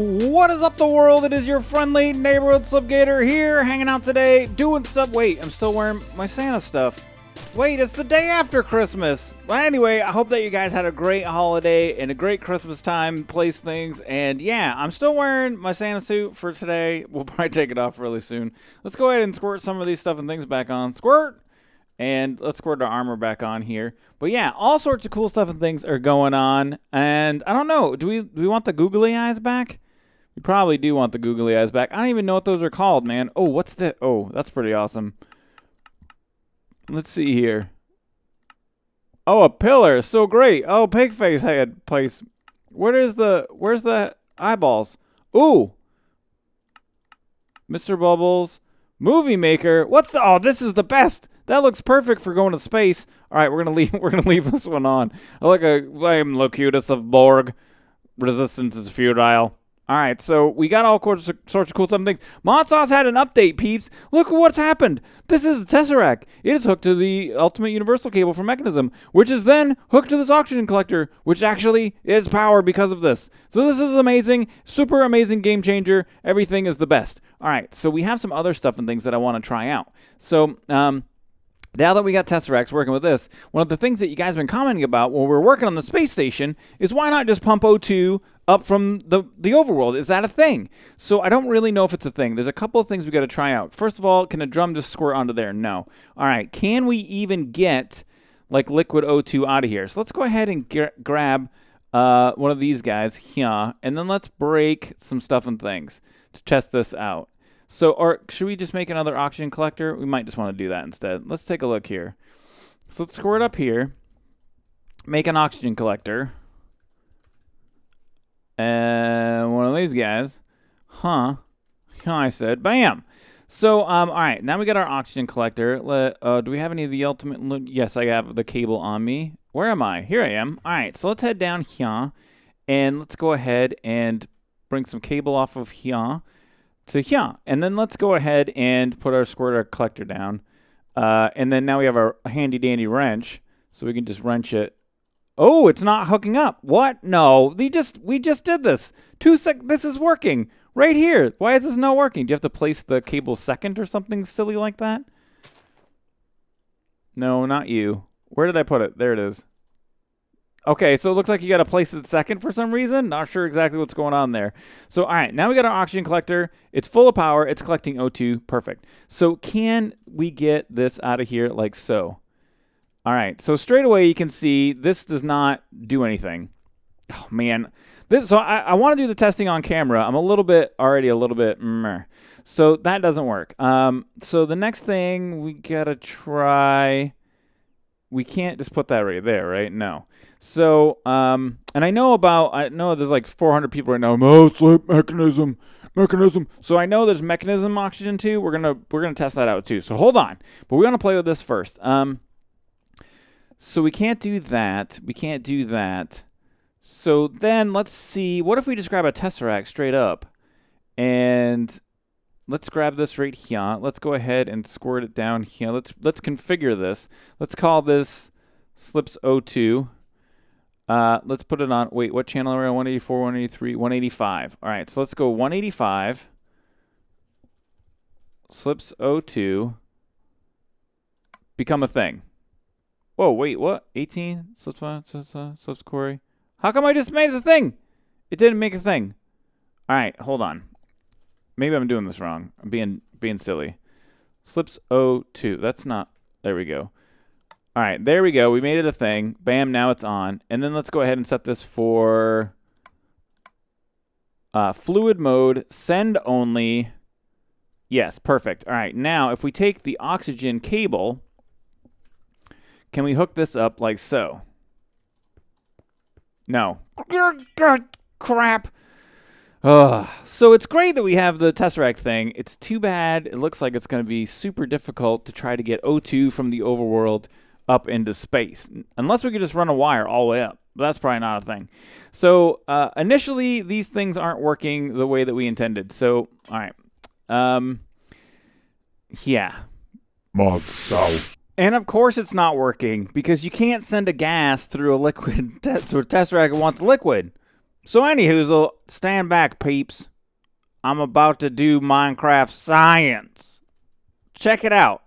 What is up, the world? It is your friendly neighborhood Slipgator here, hanging out today, doing stuff. Wait, I'm still wearing my Santa stuff. Wait, it's the day after Christmas. Well, anyway, I hope that you guys had a great holiday and a great Christmas time, place things. And yeah, I'm still wearing my Santa suit for today. We'll probably take it off really soon. Let's go ahead and squirt some of these stuff and things back on. Squirt! And let's squirt our armor back on here. But yeah, all sorts of cool stuff and things are going on. And I don't know, do we want the googly eyes back? We probably do want the googly eyes back. I don't even know what those are called, man. Oh, what's that? Oh, that's pretty awesome. Let's see here. Oh, a pillar. So great. Oh, Pigface had place. Where's the eyeballs? Ooh. Mr. Bubbles. Movie Maker. What's the? Oh, this is the best. That looks perfect for going to space. All right, we're gonna leave this one on. I am Locutus of Borg. Resistance is futile. All right, so we got all sorts of cool stuff and things. ModSauce had an update, peeps. Look at what's happened. This is the Tesseract. It is hooked to the Ultimate Universal Cable from Mekanism, which is then hooked to this oxygen collector, which actually is power because of this. So this is amazing, super amazing game changer. Everything is the best. All right, so we have some other stuff and things that I want to try out. So, now that we got Tesseracts working with this, one of the things that you guys have been commenting about while we're working on the space station is why not just pump O2 up from the overworld? Is that a thing? So I don't really know if it's a thing. There's a couple of things we got to try out. First of all, can a drum just squirt onto there? No. All right, can we even get like liquid O2 out of here? So let's go ahead and grab one of these guys here, and then let's break some stuff and things to test this out. So, or should we just make another oxygen collector? We might just want to do that instead. Let's take a look here. So let's squirt up here, make an oxygen collector, and one of these guys. I said, bam. So, all right, now we got our oxygen collector. Do we have any of the ultimate? Yes, I have the cable on me. Where am I? Here I am. All right, so let's head down here, and let's go ahead and bring some cable off of here. So yeah, and then let's go ahead and put our squirter collector down. And then now we have our handy dandy wrench, so we can just wrench it. Oh, it's not hooking up. What? No, we just did this. This is working right here. Why is this not working? Do you have to place the cable second or something silly like that? No, not you. Where did I put it? There it is. Okay, so it looks like you got to place it second for some reason. Not sure exactly what's going on there. So, all right, now we got our oxygen collector. It's full of power. It's collecting O2. Perfect. So can we get this out of here like so? All right, so straight away you can see this does not do anything. Oh, man. So I want to do the testing on camera. I'm already a little bit meh. So that doesn't work. So the next thing we got to try... We can't just put that right there, right? No. So, and I know there's like 400 people right now. Oh, sleep mechanism. So I know there's Mekanism Oxygen too. We're gonna test that out too. So hold on, but we're gonna play with this first. So we can't do that. So then let's see. What if we just grab a Tesseract straight up, and let's grab this right here. Let's go ahead and squirt it down here. Let's configure this. Let's call this Slips O2. Let's put it on. Wait, what channel are we on? 184, 183, 185. All right, so let's go 185. Slips O2. Become a thing. Whoa, wait, what? 18? Slips Corey. How come I just made the thing? It didn't make a thing. All right, hold on. Maybe I'm doing this wrong. I'm being silly. Slips O2. That's not. There we go. All right, there we go. We made it a thing. Bam, now it's on. And then let's go ahead and set this for fluid mode, send only. Yes, perfect. All right, now if we take the oxygen cable, can we hook this up like so? No. Crap. So it's great that we have the Tesseract thing. It's too bad. It looks like it's going to be super difficult to try to get O2 from the overworld up into space. Unless we could just run a wire all the way up. But that's probably not a thing. So initially, these things aren't working the way that we intended. So, all right. Yeah. ModSauce. And of course it's not working because you can't send a gas through a liquid to a Tesseract that wants liquid. So anywho, stand back, peeps. I'm about to do Minecraft science. Check it out.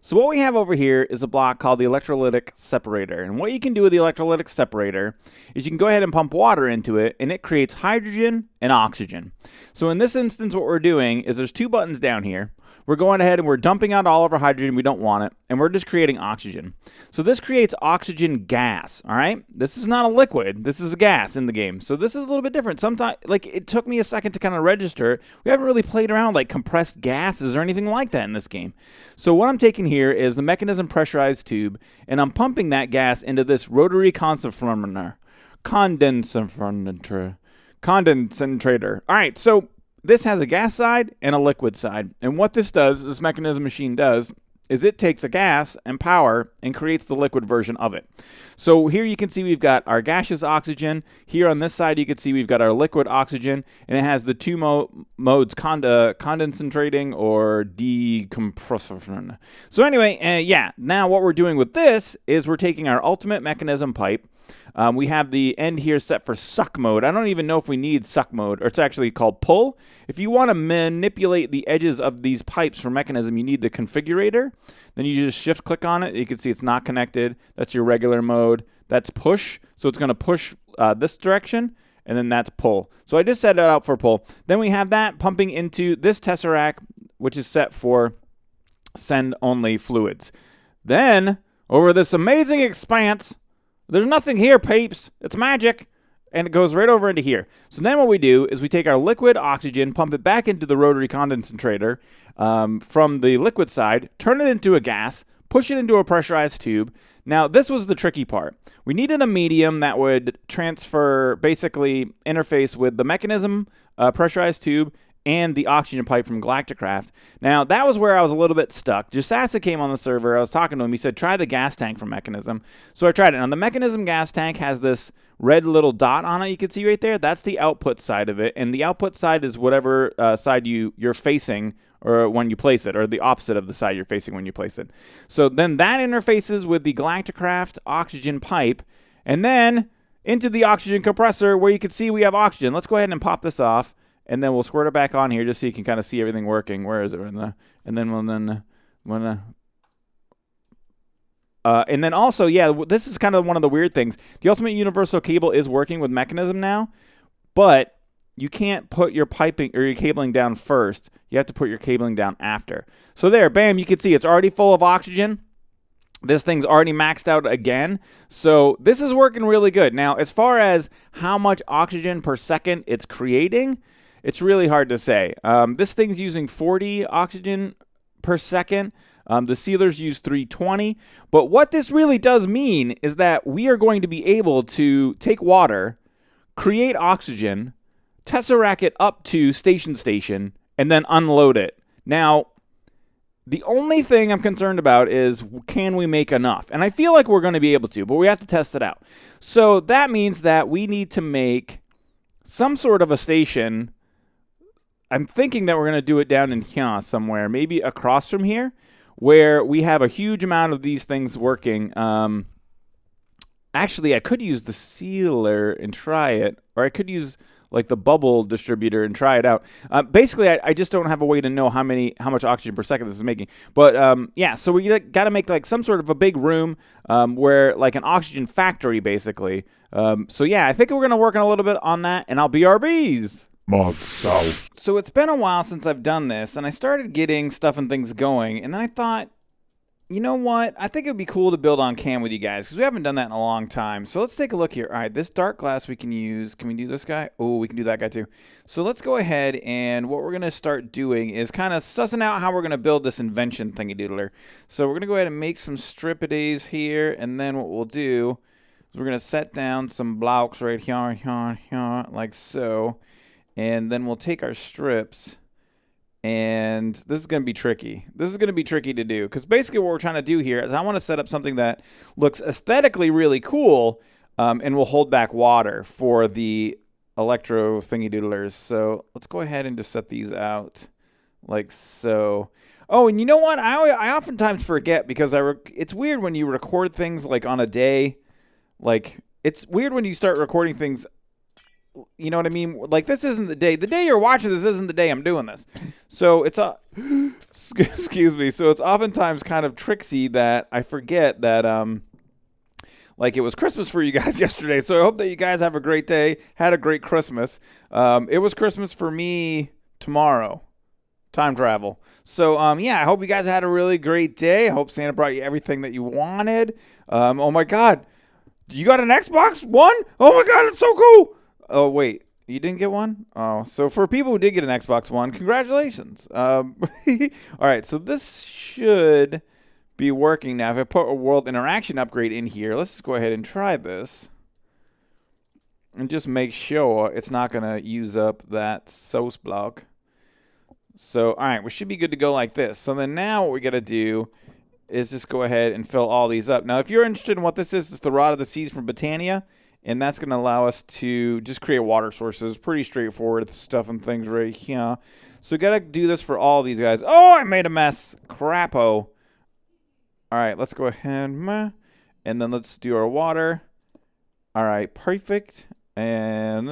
So what we have over here is a block called the electrolytic separator. And what you can do with the electrolytic separator is you can go ahead and pump water into it, and it creates hydrogen and oxygen. So in this instance, what we're doing is there's two buttons down here. We're going ahead and we're dumping out all of our hydrogen. We don't want it. And we're just creating oxygen. So this creates oxygen gas, all right? This is not a liquid. This is a gas in the game. So this is a little bit different. Sometimes, like, it took me a second to kind of register. We haven't really played around like compressed gases or anything like that in this game. So what I'm taking here is the Mekanism pressurized tube, and I'm pumping that gas into this rotary condensator. All right, so this has a gas side and a liquid side. And what this does, this Mekanism machine does, is it takes a gas and power and creates the liquid version of it. So here you can see we've got our gaseous oxygen. Here on this side you can see we've got our liquid oxygen, and it has the two modes, condensating or decompressing. So anyway, yeah, now what we're doing with this is we're taking our ultimate Mekanism pipe. We have the end here set for suck mode. I don't even know if we need suck mode, or it's actually called pull. If you want to manipulate the edges of these pipes for Mekanism, you need the configurator. Then you just shift click on it. You can see it's not connected. That's your regular mode. That's push. So it's going to push this direction, and then that's pull. So I just set it out for pull. Then we have that pumping into this Tesseract, which is set for send only fluids. Then over this amazing expanse, there's nothing here, peeps. It's magic. And it goes right over into here. So then what we do is we take our liquid oxygen, pump it back into the rotary condensator from the liquid side, turn it into a gas, push it into a pressurized tube. Now, this was the tricky part. We needed a medium that would transfer, basically interface with the Mekanism pressurized tube and the oxygen pipe from Galacticraft. Now, that was where I was a little bit stuck. Jasasa came on the server. I was talking to him. He said, try the gas tank from Mekanism. So I tried it. Now, the Mekanism gas tank has this red little dot on it you can see right there. That's the output side of it. And the output side is whatever side you're facing or when you place it, or the opposite of the side you're facing when you place it. So then that interfaces with the Galacticraft oxygen pipe, and then into the oxygen compressor where you can see we have oxygen. Let's go ahead and pop this off. And then we'll squirt it back on here just so you can kind of see everything working. Where is it? And then also, yeah, this is kind of one of the weird things. The Ultimate Universal Cable is working with Mekanism now, but you can't put your piping or your cabling down first. You have to put your cabling down after. So there, bam, you can see it's already full of oxygen. This thing's already maxed out again. So this is working really good. Now, as far as how much oxygen per second it's creating, it's really hard to say. This thing's using 40 oxygen per second. The sealers use 320. But what this really does mean is that we are going to be able to take water, create oxygen, tesseract it up to station, and then unload it. Now, the only thing I'm concerned about is, can we make enough? And I feel like we're going to be able to, but we have to test it out. So that means that we need to make some sort of a station. I'm thinking that we're going to do it down in here somewhere, maybe across from here, where we have a huge amount of these things working. Actually, I could use the sealer and try it, or I could use like the bubble distributor and try it out. Basically, I just don't have a way to know how much oxygen per second this is making. But yeah, so we got to make like some sort of a big room where like an oxygen factory, basically. So yeah, I think we're going to work on a little bit on that, and I'll BRBs. ModSauce. So it's been a while since I've done this, and I started getting stuff and things going, and then I thought, you know what? I think it would be cool to build on cam with you guys, because we haven't done that in a long time. So let's take a look here. All right, this dark glass we can use. Can we do this guy? Oh, we can do that guy too. So let's go ahead, and what we're going to start doing is kind of sussing out how we're going to build this invention thingy-doodler. So we're going to go ahead and make some stripidays here, and then what we'll do is we're going to set down some blocks right here, like so. And then we'll take our strips, and this is going to be tricky. This is going to be tricky to do, because basically what we're trying to do here is I want to set up something that looks aesthetically really cool and will hold back water for the electro thingy-doodlers. So let's go ahead and just set these out like so. Oh, and you know what? I oftentimes forget, because it's weird when you record things like on a day. Like, it's weird when you start recording things you know what I mean? Like, this isn't the day. The day you're watching this isn't the day I'm doing this. So it's a excuse me. So it's oftentimes kind of tricksy that I forget that like it was Christmas for you guys yesterday. So I hope that you guys have a great day. Had a great Christmas. It was Christmas for me tomorrow. Time travel. So yeah, I hope you guys had a really great day. I hope Santa brought you everything that you wanted. Oh my God, you got an Xbox One? Oh my God, it's so cool. Oh, wait. You didn't get one? Oh, so for people who did get an Xbox One, congratulations. All right, so this should be working now. If I put a world interaction upgrade in here, let's just go ahead and try this. And just make sure it's not going to use up that sauce block. So, all right, we should be good to go like this. So then now what we got to do is just go ahead and fill all these up. Now, if you're interested in what this is, it's the Rod of the Seas from Britannia. And that's going to allow us to just create water sources. Pretty straightforward stuff and things right here. So we got to do this for all these guys. Oh, I made a mess. Crapo. All right, let's go ahead. And then let's do our water. All right, perfect. And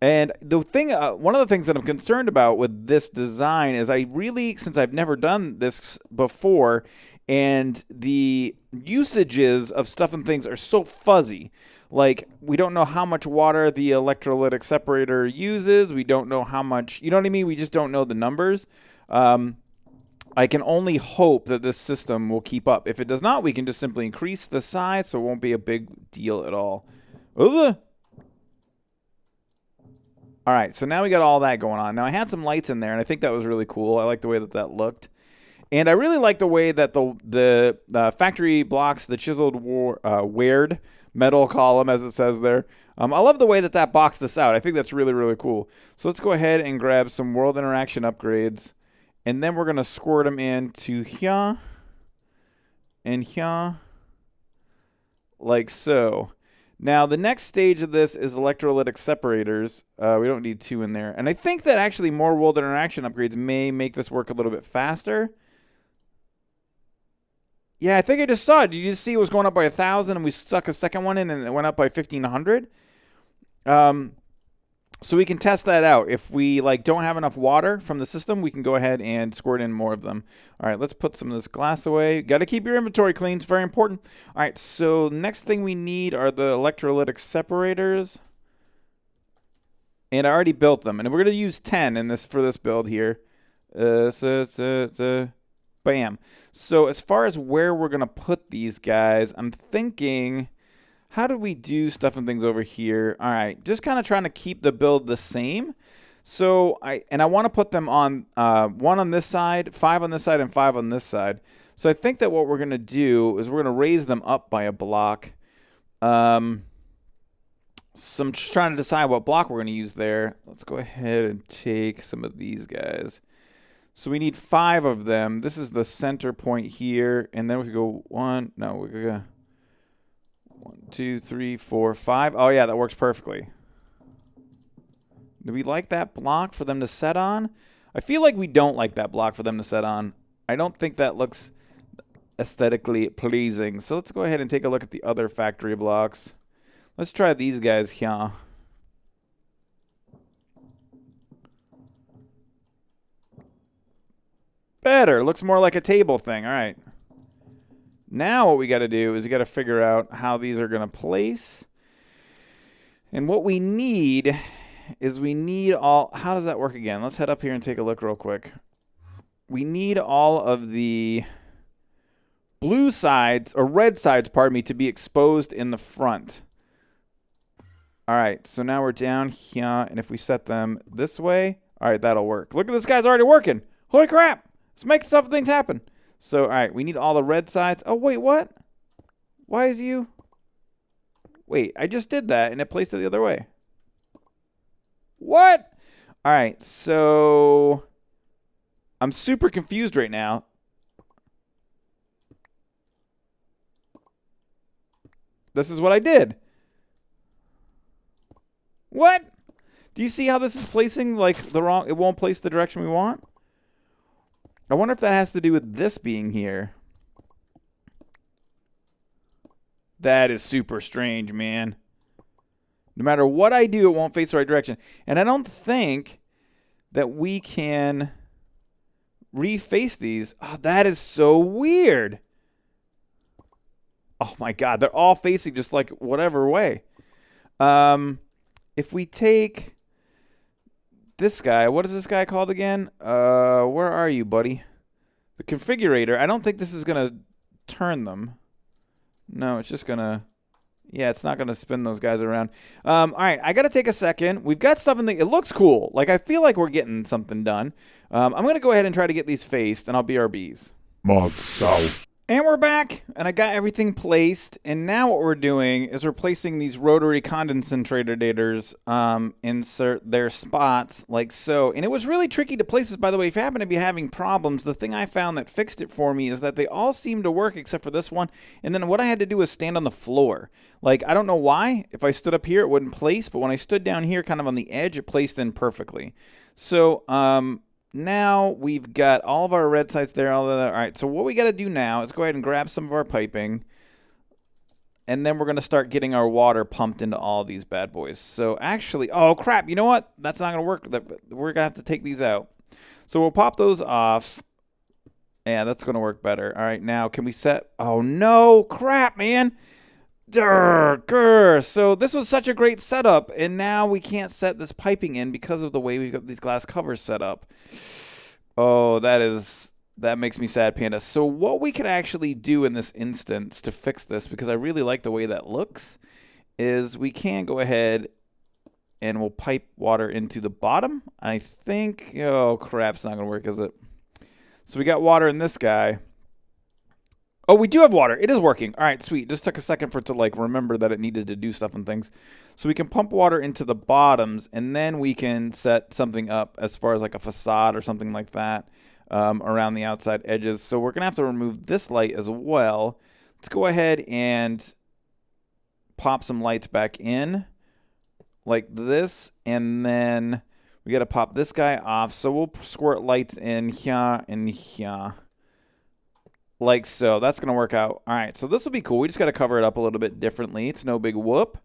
And the thing, one of the things that I'm concerned about with this design is I really, since I've never done this before, and the usages of stuff and things are so fuzzy. Like, we don't know how much water the electrolytic separator uses. We don't know how much, you know what I mean? We just don't know the numbers. I can only hope that this system will keep up. If it does not, we can just simply increase the size, so it won't be a big deal at all. Ugh. All right, so now we got all that going on. Now, I had some lights in there, and I think that was really cool. I like the way that that looked. And I really like the way that the factory blocks, the chiseled weird metal column, as it says there. I love the way that that boxed this out. I think that's really, really cool. So let's go ahead and grab some world interaction upgrades. And then we're going to squirt them into here and here, like so. Now, the next stage of this is electrolytic separators. We don't need two in there. And I think that actually more world interaction upgrades may make this work a little bit faster. Yeah, I think I just saw it. Did you just see it was going up by 1,000 and we stuck a second one in and it went up by 1,500? So we can test that out. If we don't have enough water from the system, we can go ahead and squirt in more of them. All right, let's put some of this glass away. Got to keep your inventory clean. It's very important. All right, so next thing we need are the electrolytic separators. And I already built them. And we're going to use 10 in this for this build here. Bam. So as far as where we're going to put these guys, I'm thinking, how do we do stuff and things over here? All right, just kind of trying to keep the build the same. So I want to put them on 1 on this side, 5 on this side, and 5 on this side. So I think that what we're going to do is we're going to raise them up by a block. So I'm just trying to decide what block we're going to use there. Let's go ahead and take some of these guys. So we need 5 of them. This is the center point here. And then we could go 1. No, we're going to 1, 2, 3, 4, 5. Oh, yeah, that works perfectly. Do we like that block for them to set on? I feel like we don't like that block for them to set on. I don't think that looks aesthetically pleasing. So let's go ahead and take a look at the other factory blocks. Let's try these guys here. Better. Looks more like a table thing. All right. Now what we got to do is we got to figure out how these are going to place. And what we need is we need all... How does that work again? Let's head up here and take a look real quick. We need all of the blue sides, or red sides, pardon me, to be exposed in the front. All right, so now we're down here, and if we set them this way, all right, that'll work. Look at this guy's already working. Holy crap. Let's make some things happen. So, all right, we need all the red sides. Oh, wait, what? Why is you... Wait, I just did that, and it placed it the other way. What? All right, so... I'm super confused right now. This is what I did. What? Do you see how this is placing the wrong... It won't place the direction we want? I wonder if that has to do with this being here. That is super strange, man. No matter what I do, it won't face the right direction. And I don't think that we can reface these. Oh, that is so weird. Oh my God, they're all facing just like whatever way. If we take this guy, what is this guy called again? Where are you, buddy? The configurator. I don't think this is gonna turn them. No, it's just gonna. Yeah, it's not gonna spin those guys around. All right, I gotta take a second. We've got stuff in the. It looks cool. Like I feel like we're getting something done. I'm gonna go ahead and try to get these faced, and I'll BRBs. ModSauce. And we're back, and I got everything placed, and now what we're doing is we're placing these rotary condensatordators, insert their spots like so. And it was really tricky to place this, by the way. If you happen to be having problems, the thing I found that fixed it for me is that they all seem to work except for this one. And then what I had to do was stand on the floor. Like, I don't know why. If I stood up here, it wouldn't place, but when I stood down here kind of on the edge, it placed in perfectly. So, now we've got all of our red sites there. All right, so what we got to do now is go ahead and grab some of our piping, and then we're going to start getting our water pumped into all these bad boys. So actually, oh crap, you know what? That's not going to work. We're going to have to take these out. So we'll pop those off. Yeah, that's going to work better. All right, now can we set? Oh no, crap, man. So this was such a great setup, and now we can't set this piping in because of the way we've got these glass covers set up. Oh, that makes me sad, Panda. So what we could actually do in this instance to fix this, because I really like the way that looks, is we can go ahead and we'll pipe water into the bottom. I think, oh crap, it's not going to work, is it? So we got water in this guy. Oh, we do have water. It is working. All right, sweet. Just took a second for it to like remember that it needed to do stuff and things. So we can pump water into the bottoms, and then we can set something up as far as like a facade or something like that around the outside edges. So we're going to have to remove this light as well. Let's go ahead and pop some lights back in like this, and then we got to pop this guy off. So we'll squirt lights in here and here. Like so. That's going to work out. All right, so this will be cool. We just got to cover it up a little bit differently. It's no big whoop.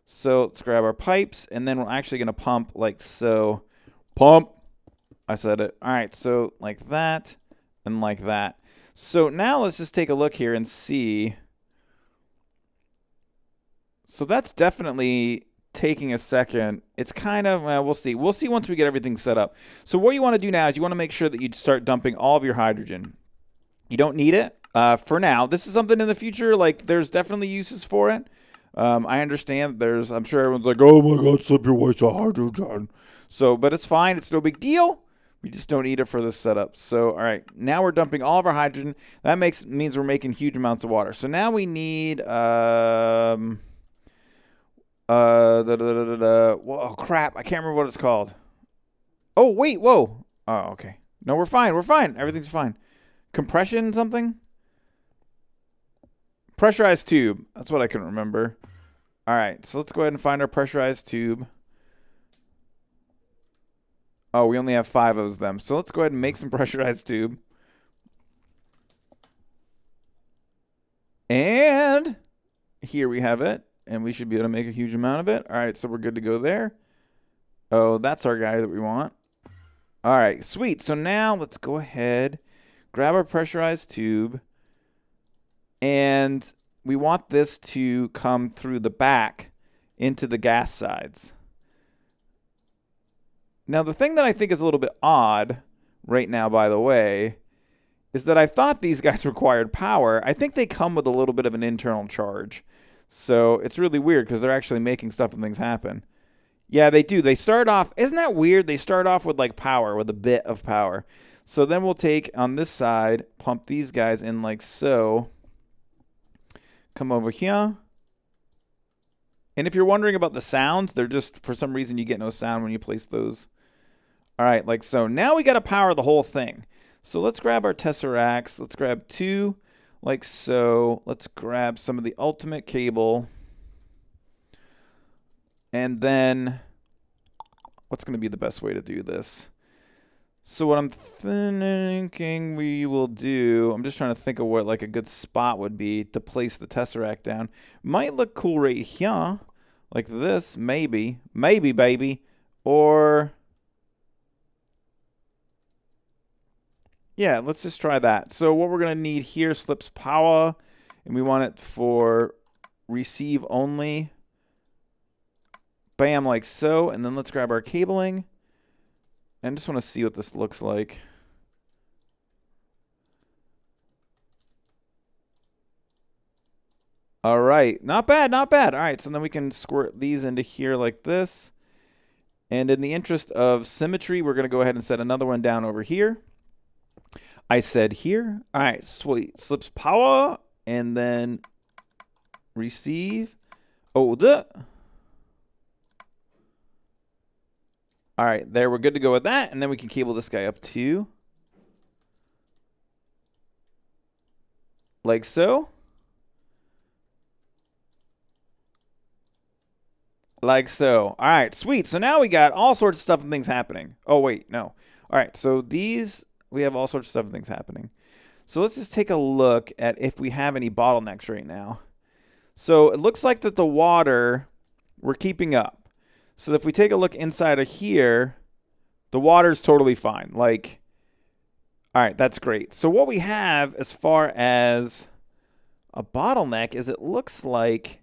So let's grab our pipes, and then we're actually going to pump like so. Pump. I said it. All right, so like that and like that. So now let's just take a look here and see. So that's definitely taking a second. It's kind of, we'll see. We'll see once we get everything set up. So what you want to do now is you want to make sure that you start dumping all of your hydrogen. You don't need it for now. This is something in the future. Like, there's definitely uses for it. I understand. I'm sure everyone's like, oh my God, slip your waste of hydrogen. So, but it's fine. It's no big deal. We just don't need it for this setup. So, all right, now we're dumping all of our hydrogen. That means we're making huge amounts of water. So now we need oh crap, I can't remember what it's called. Oh wait, whoa. Oh, okay. No, we're fine. We're fine. Everything's fine. Compression something? Pressurized tube. That's what I couldn't remember. All right, so let's go ahead and find our pressurized tube. Oh, we only have 5 of them. So let's go ahead and make some pressurized tube. And here we have it. And we should be able to make a huge amount of it. All right, so we're good to go there. Oh, that's our guy that we want. All right, sweet. So now let's go ahead, grab our pressurized tube, and we want this to come through the back into the gas sides. Now, the thing that I think is a little bit odd right now, by the way, is that I thought these guys required power. I think they come with a little bit of an internal charge. So it's really weird because they're actually making stuff and things happen. Yeah, they do. They start off, isn't that weird? They start off with like power, with a bit of power. So then we'll take on this side, pump these guys in like so. Come over here. And if you're wondering about the sounds, they're just, for some reason, you get no sound when you place those. All right, like so. Now we got to power the whole thing. So let's grab our Tesseracts. Let's grab 2, like so. Let's grab some of the ultimate cable. And then, what's going to be the best way to do this? So what I'm thinking we will do, I'm just trying to think of what like a good spot would be to place the Tesseract down. Might look cool right here. like this, maybe, baby, or yeah, let's just try that. So what we're gonna need here, slips power, and we want it for receive only. Bam, like so, and then let's grab our cabling. And just want to see what this looks like. All right, not bad, not bad. All right, so then we can squirt these into here like this. And in the interest of symmetry, we're going to go ahead and set another one down over here. I said here. All right, sweet. Slips power, and then receive. Oh, the. All right, there, we're good to go with that. And then we can cable this guy up too. Like so. Like so. All right, sweet. So now we got all sorts of stuff and things happening. Oh, wait, no. All right, so these, we have all sorts of stuff and things happening. So let's just take a look at if we have any bottlenecks right now. So it looks like that the water, we're keeping up. So if we take a look inside of here, the water's totally fine. Like, all right, that's great. So what we have as far as a bottleneck is it looks like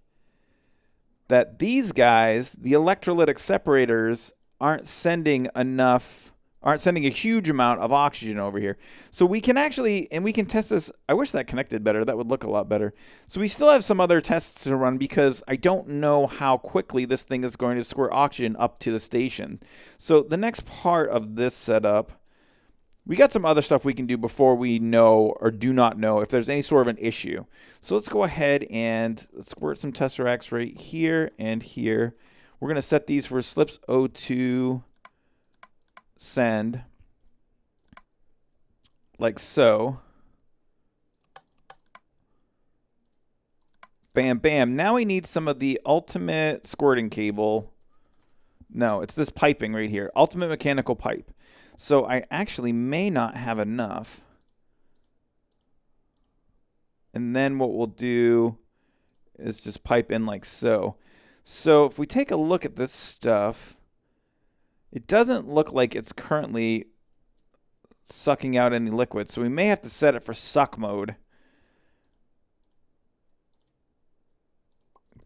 that these guys, the electrolytic separators, aren't sending a huge amount of oxygen over here. So we can actually, and we can test this. I wish that connected better. That would look a lot better. So we still have some other tests to run because I don't know how quickly this thing is going to squirt oxygen up to the station. So the next part of this setup, we got some other stuff we can do before we know or do not know if there's any sort of an issue. So let's go ahead and let's squirt some Tesseracts right here and here. We're going to set these for slips O2 send, like so. Bam, bam. Now we need some of the ultimate squirting cable. No, it's this piping right here. Ultimate mechanical pipe. So I actually may not have enough. And then what we'll do is just pipe in like so. So if we take a look at this stuff, it doesn't look like it's currently sucking out any liquid. So we may have to set it for suck mode.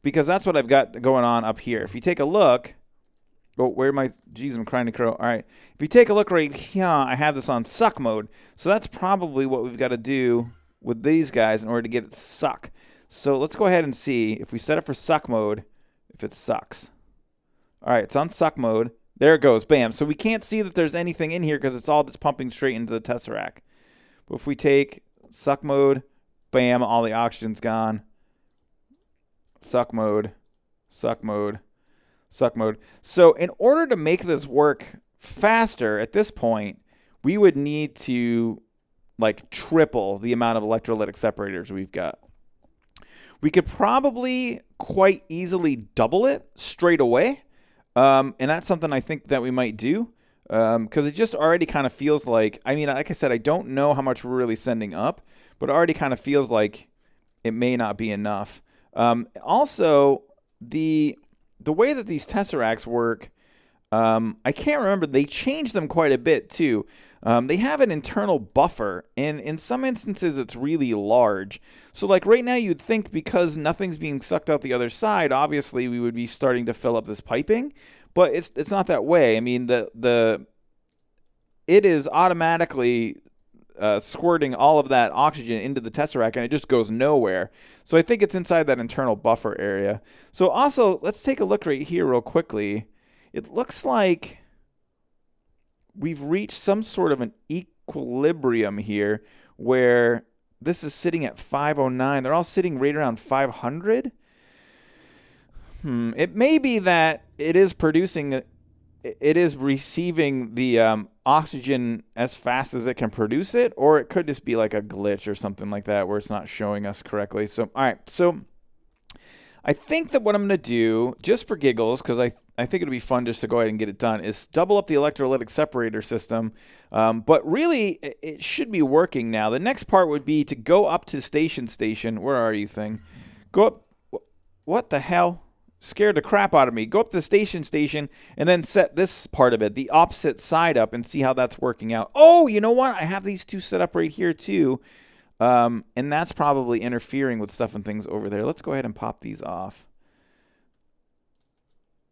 Because that's what I've got going on up here. If you take a look, oh, where am I? Jeez, I'm crying to crow. All right. If you take a look right here, I have this on suck mode. So that's probably what we've got to do with these guys in order to get it to suck. So let's go ahead and see if we set it for suck mode, if it sucks. All right, it's on suck mode. There it goes. Bam. So we can't see that there's anything in here because it's all just pumping straight into the Tesseract. But if we take suck mode, bam, all the oxygen's gone. Suck mode, suck mode, suck mode. So in order to make this work faster at this point, we would need to like triple the amount of electrolytic separators we've got. We could probably quite easily double it straight away. And that's something I think that we might do because it just already kind of feels like, I mean, like I said, I don't know how much we're really sending up, but it already kind of feels like it may not be enough. Also, the way that these Tesseracts work, I can't remember. They changed them quite a bit, too. They have an internal buffer, and in some instances, it's really large. So, like, right now, you'd think because nothing's being sucked out the other side, obviously, we would be starting to fill up this piping. But it's not that way. I mean, it is automatically squirting all of that oxygen into the Tesseract, and it just goes nowhere. So I think it's inside that internal buffer area. So also, let's take a look right here real quickly. It looks like we've reached some sort of an equilibrium here where this is sitting at 509. They're all sitting right around 500. It may be that it is receiving the oxygen as fast as it can produce it, or it could just be like a glitch or something like that where it's not showing us correctly. So, all right. So I think that what I'm going to do, just for giggles, because I think it'll be fun just to go ahead and get it done, is double up the electrolytic separator system. But really, it should be working now. The next part would be to go up to station. Where are you, thing? Go up. What the hell? scared the crap out of me. Go up to the station, and then set this part of it, the opposite side up, and see how that's working out. Oh, you know what? I have these two set up right here too. And that's probably interfering with stuff and things over there. Let's go ahead and pop these off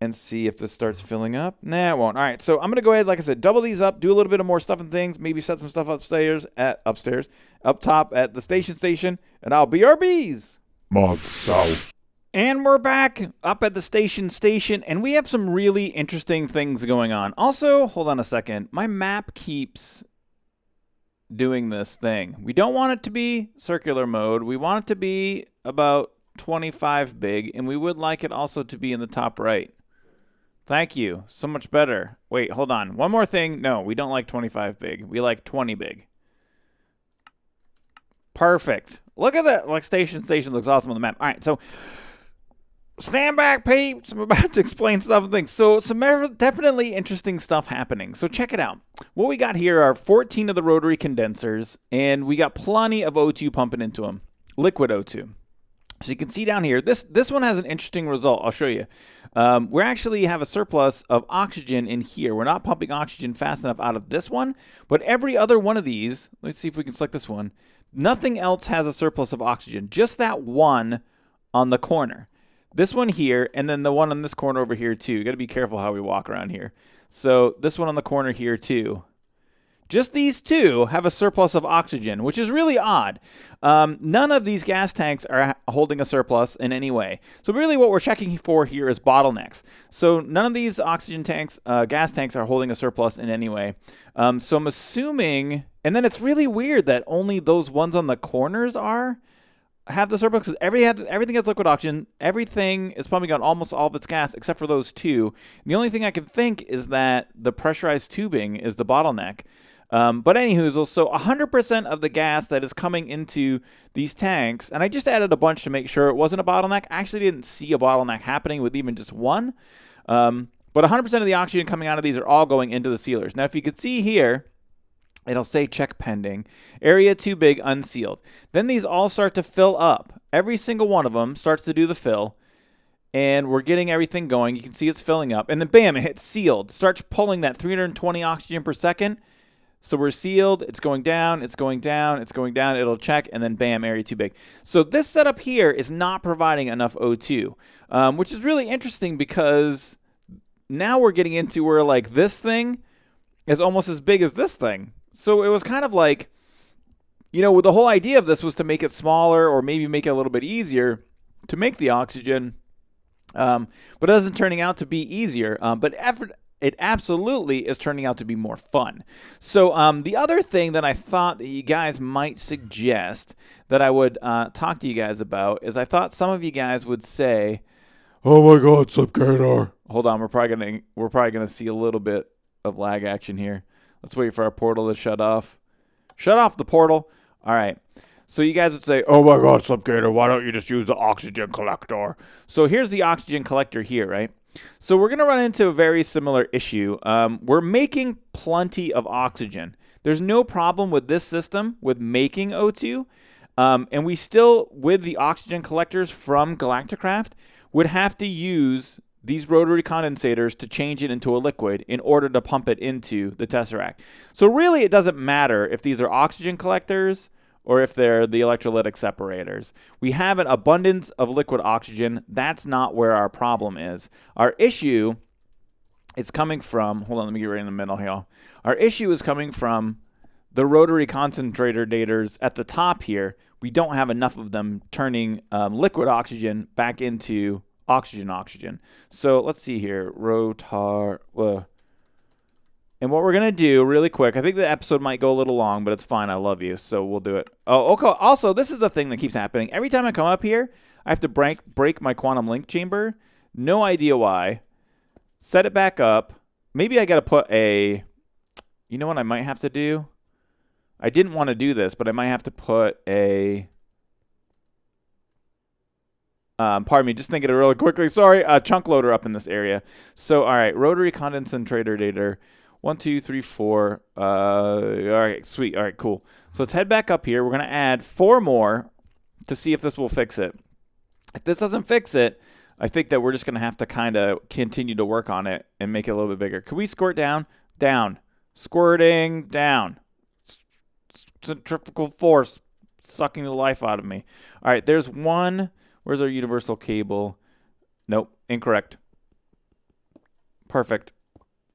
and see if this starts filling up. Nah, it won't. All right, so I'm going to go ahead, like I said, double these up, do a little bit of more stuff and things, maybe set some stuff up top at the station, and I'll BRBs. ModSauce. And we're back up at the station, and we have some really interesting things going on. Also, hold on a second. My map keeps doing this thing. We don't want it to be circular mode. We want it to be about 25 big, and we would like it also to be in the top right. Thank you. So much better. Wait, hold on. One more thing. No, we don't like 25 big. We like 20 big. Perfect. Look at that. Like station looks awesome on the map. All right, so stand back, peeps. I'm about to explain stuff and things. So some definitely interesting stuff happening. So check it out. What we got here are 14 of the rotary condensers, and we got plenty of O2 pumping into them. Liquid O2. So you can see down here, this one has an interesting result. I'll show you. We actually have a surplus of oxygen in here. We're not pumping oxygen fast enough out of this one, but every other one of these, let's see if we can select this one, nothing else has a surplus of oxygen. Just that one on the corner. This one here, and then the one on this corner over here too. You got to be careful how we walk around here. So this one on the corner here too. Just these two have a surplus of oxygen, which is really odd. None of these gas tanks are holding a surplus in any way. So really what we're checking for here is bottlenecks. So none of these oxygen tanks, gas tanks are holding a surplus in any way. So I'm assuming, and then it's really weird that only those ones on the corners have the surplus, because everything has liquid oxygen. Everything is pumping out almost all of its gas except for those two. The only thing I can think is that the pressurized tubing is the bottleneck. But anywho, so 100% of the gas that is coming into these tanks, and I just added a bunch to make sure it wasn't a bottleneck. I actually didn't see a bottleneck happening with even just one. But 100% of the oxygen coming out of these are all going into the sealers. Now, if you could see here, it'll say check pending. Area too big, unsealed. Then these all start to fill up. Every single one of them starts to do the fill. And we're getting everything going. You can see it's filling up. And then bam, it hits sealed. Starts pulling that 320 oxygen per second. So we're sealed, it's going down, it's going down, it's going down, it'll check, and then bam, area too big. So this setup here is not providing enough O2, which is really interesting because now we're getting into where like this thing is almost as big as this thing. So it was kind of like, you know, the whole idea of this was to make it smaller or maybe make it a little bit easier to make the oxygen, but it isn't turning out to be easier. But it absolutely is turning out to be more fun. So the other thing that I thought that you guys might suggest that I would talk to you guys about is I thought some of you guys would say, Oh my god, Subgator. hold on, we're probably gonna see a little bit of lag action here. Let's wait for our portal to shut off. Shut off the portal. All right. So you guys would say, oh my god, Subgator, why don't you just use the oxygen collector? So here's the oxygen collector here, right? So we're going to run into a very similar issue. We're making plenty of oxygen. There's no problem with this system with making O2. And we still, with the oxygen collectors from Galacticraft, would have to use these rotary condensators to change it into a liquid in order to pump it into the Tesseract. So really, it doesn't matter if these are oxygen collectors or if they're the electrolytic separators. We have an abundance of liquid oxygen. That's not where our problem is. Our issue is coming from, hold on, let me get right in the middle here. Our issue is coming from the rotary concentrator daters at the top here. We don't have enough of them turning liquid oxygen back into oxygen. So let's see here, and what we're going to do really quick, I think the episode might go a little long, but it's fine. I love you, so we'll do it. Oh, okay. Also, this is the thing that keeps happening. Every time I come up here, I have to break my quantum link chamber. No idea why. Set it back up. Maybe I got to put a... You know what I might have to do? I didn't want to do this, but I might have to put a... pardon me, just thinking it really quickly. Sorry, a chunk loader up in this area. So, all right, rotary condensator dater. 1, 2, 3, 4. All right, sweet. All right, cool. So let's head back up here. We're going to add 4 more to see if this will fix it. If this doesn't fix it, I think that we're just going to have to kind of continue to work on it and make it a little bit bigger. Could we squirt down? Down. Squirting down. Centrifugal force sucking the life out of me. All right, there's one. Where's our universal cable? Nope, incorrect. Perfect.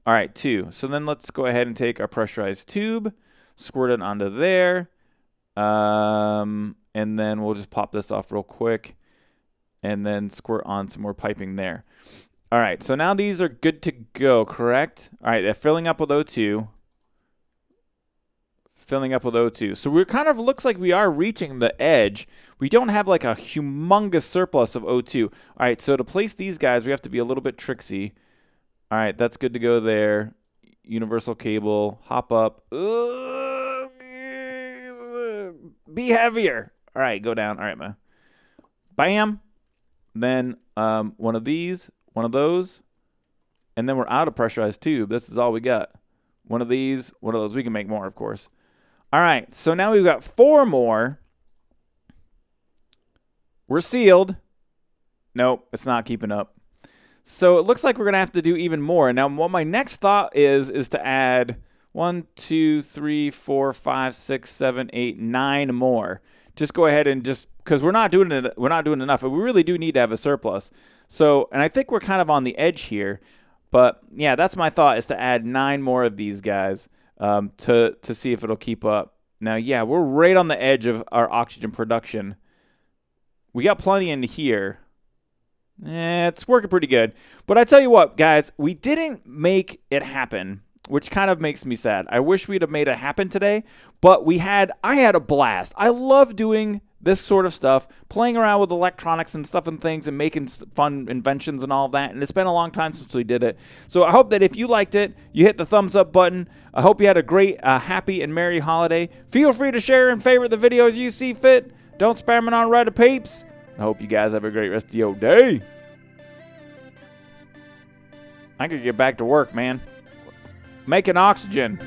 All right, 2. So then let's go ahead and take our pressurized tube, squirt it onto there, and then we'll just pop this off real quick, and then squirt on some more piping there. All right, so now these are good to go, correct? All right, they're filling up with O2. Filling up with O2. So we're kind of looks like we are reaching the edge. We don't have like a humongous surplus of O2. All right, so to place these guys, we have to be a little bit tricksy. All right, that's good to go there. Universal cable, hop up. Be heavier. All right, go down. All right, man. Bam. Then one of these, one of those, and then we're out of pressurized tube. This is all we got. One of these, one of those. We can make more, of course. All right, so now we've got 4 more. We're sealed. Nope, it's not keeping up. So it looks like we're going to have to do even more. Now, what my next thought is to add 1, 2, 3, 4, 5, 6, 7, 8, 9 more. Just go ahead and just, because we're not doing enough. And we really do need to have a surplus. So, and I think we're kind of on the edge here. But yeah, that's my thought, is to add 9 more of these guys to see if it'll keep up. Now, yeah, we're right on the edge of our oxygen production. We got plenty in here. It's working pretty good. But I tell you what, guys, we didn't make it happen, which kind of makes me sad. I wish we'd have made it happen today, but I had a blast. I love doing this sort of stuff, playing around with electronics and stuff and things and making fun inventions and all of that. And it's been a long time since we did it. So I hope that if you liked it, you hit the thumbs up button. I hope you had a great, happy, and merry holiday. Feel free to share and favorite the videos you see fit. Don't spam it on Reddit peeps. I hope you guys have a great rest of your day. I could get back to work, man. Making oxygen.